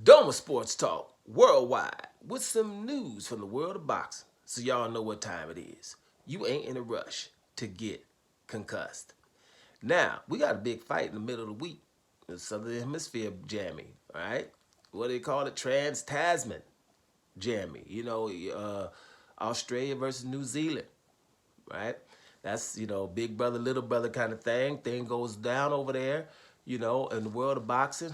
Doma Sports Talk worldwide with some news from the world of boxing so y'all know what time it is. You ain't in a rush to get concussed. Now, we got a big fight in the middle of the week. The Southern Hemisphere jamming, all right? What do they call it? Trans-Tasman jamming. Australia versus New Zealand, right? That's, big brother, little brother kind of thing. Thing goes down over there, in the world of boxing.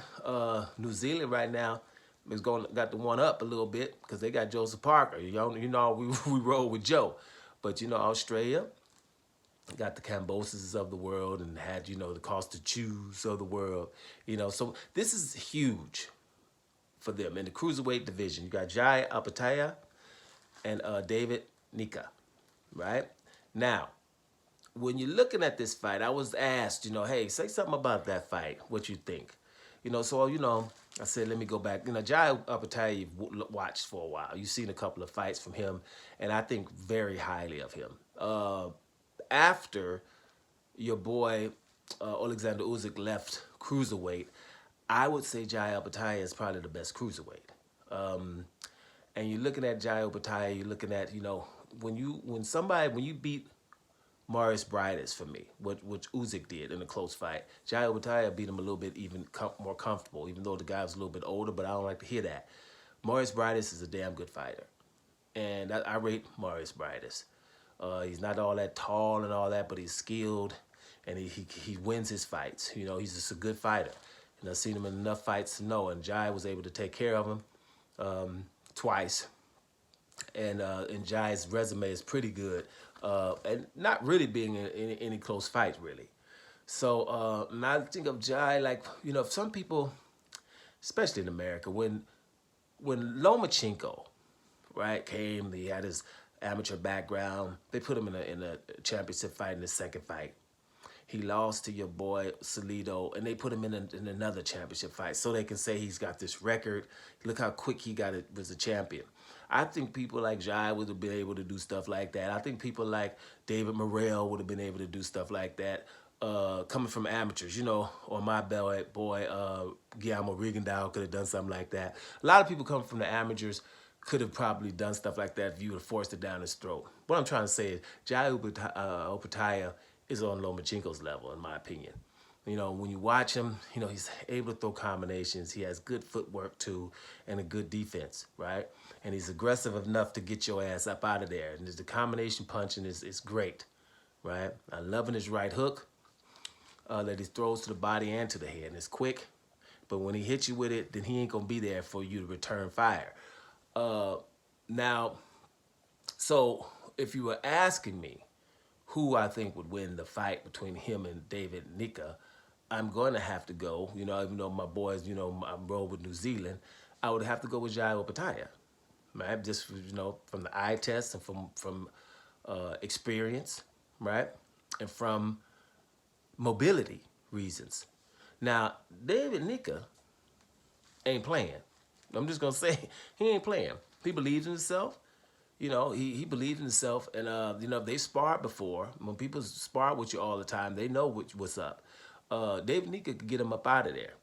New Zealand right now is got the one up a little bit because they got Joseph Parker. We roll with Joe. But, Australia got the Camboses of the world and had, the Costa Chews of the world. So this is huge for them. In the Cruiserweight division, you got Jai Opetaia and David Nyika, right? Now, when you're looking at this fight, I was asked, hey, say something about that fight, what you think. I said, let me go back. Jai Opetaia you've watched for a while. You've seen a couple of fights from him, and I think very highly of him. After your boy Alexander Usyk left Cruiserweight, I would say Jai Opetaia is probably the best Cruiserweight. And you're looking at Jai Opetaia, you're looking at, when you beat Maurice Brides for me, which Usyk did in a close fight. Jai Opetaia beat him a little bit more comfortable, even though the guy was a little bit older, but I don't like to hear that. Maurice Brides is a damn good fighter. And I rate Maurice Brides. He's not all that tall and all that, but he's skilled, and he wins his fights. He's just a good fighter. And I've seen him in enough fights to know, and Jai was able to take care of him twice. And Jai's resume is pretty good, and not really being in any close fights, really. So I think of Jai like, some people, especially in America, when Lomachenko, right, came, he had his amateur background. They put him in a championship fight in the second fight. He lost to your boy Salido, and they put him in another championship fight so they can say he's got this record. Look how quick he got it as a champion. I think people like Jai would have been able to do stuff like that. I think people like David Morrell would have been able to do stuff like that. Coming from amateurs, or my boy Guillermo Rigondeaux could have done something like that. A lot of people coming from the amateurs could have probably done stuff like that if you would have forced it down his throat. What I'm trying to say is Jai Opetaia is on Lomachenko's level, in my opinion. When you watch him, he's able to throw combinations. He has good footwork, too, and a good defense, right? And he's aggressive enough to get your ass up out of there. And the combination punching is great, right? I'm loving his right hook that he throws to the body and to the head. And it's quick, but when he hits you with it, then he ain't going to be there for you to return fire. So if you were asking me who I think would win the fight between him and David Nyika, I'm going to have to go, even though my boys, I'm roll with New Zealand, I would have to go with Jai Opetaia, right? Just, from the eye test and from experience, right? And from mobility reasons. Now, David Nyika ain't playing. I'm just going to say, he ain't playing. He believes in himself. He believes in himself. And, they sparred before. When people spar with you all the time, they know what's up. David Nyika could get him up out of there.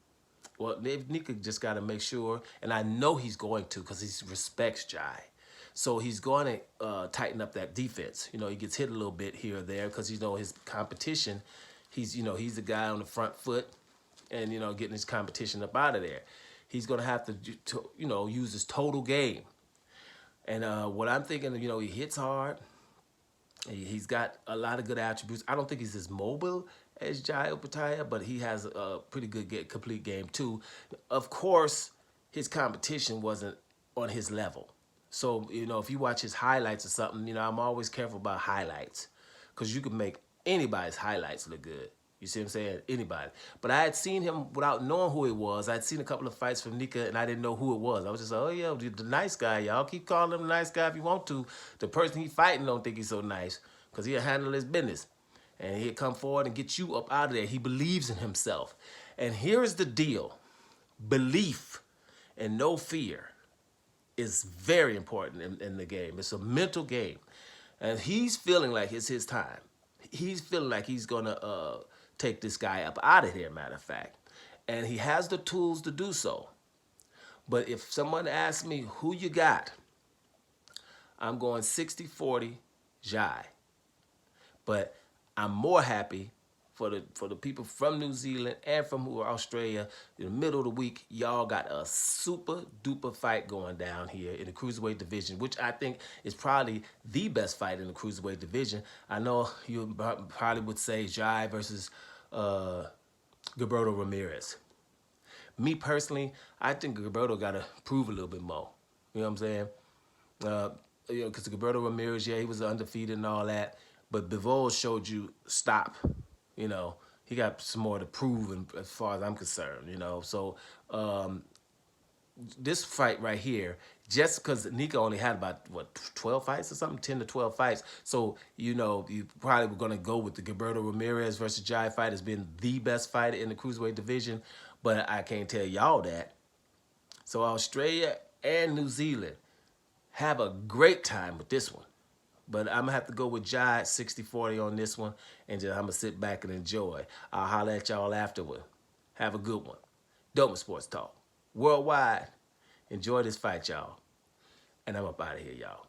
Well, David Nyika just got to make sure, and I know he's going to because he respects Jai. So he's going to tighten up that defense. He gets hit a little bit here or there because, his competition, he's the guy on the front foot and, getting his competition up out of there. He's going to have to use his total game. And what I'm thinking, he hits hard. He's got a lot of good attributes. I don't think he's as mobile as Jai Opetaia, but he has a pretty good complete game too. Of course, his competition wasn't on his level. So, if you watch his highlights or something, I'm always careful about highlights because you can make anybody's highlights look good. You see what I'm saying? Anybody. But I had seen him without knowing who it was. I'd seen a couple of fights from Nyika, and I didn't know who it was. I was just like, oh, yeah, the nice guy. Y'all keep calling him the nice guy if you want to. The person he fighting don't think he's so nice because he'll handle his business. And he'll come forward and get you up out of there. He believes in himself. And here's the deal. Belief and no fear is very important in the game. It's a mental game. And he's feeling like it's his time. He's feeling like he's going to take this guy up out of here, matter of fact. And he has the tools to do so. But if someone asks me who you got, I'm going 60-40 Jai. But I'm more happy for the people from New Zealand and from Australia. In the middle of the week, y'all got a super duper fight going down here in the Cruiserweight division, which I think is probably the best fight in the Cruiserweight division. I know you probably would say Jai versus Gilberto Ramirez. Me personally, I think Gilberto got to prove a little bit more. You know what I'm saying? Because Gilberto Ramirez, yeah, he was undefeated and all that, but Bivol showed you stop. You know, he got some more to prove, as far as I'm concerned. You know, so this fight right here, just because Nyika only had about 12 fights or something, 10 to 12 fights. So you know, you probably were gonna go with the Gilberto Ramirez versus Jai fight as being the best fight in the cruiserweight division, but I can't tell y'all that. So Australia and New Zealand have a great time with this one. But I'm going to have to go with Jai 60-40 on this one, and just I'm going to sit back and enjoy. I'll holler at y'all afterward. Have a good one. Doma Sports Talk. Worldwide. Enjoy this fight, y'all. And I'm up out of here, y'all.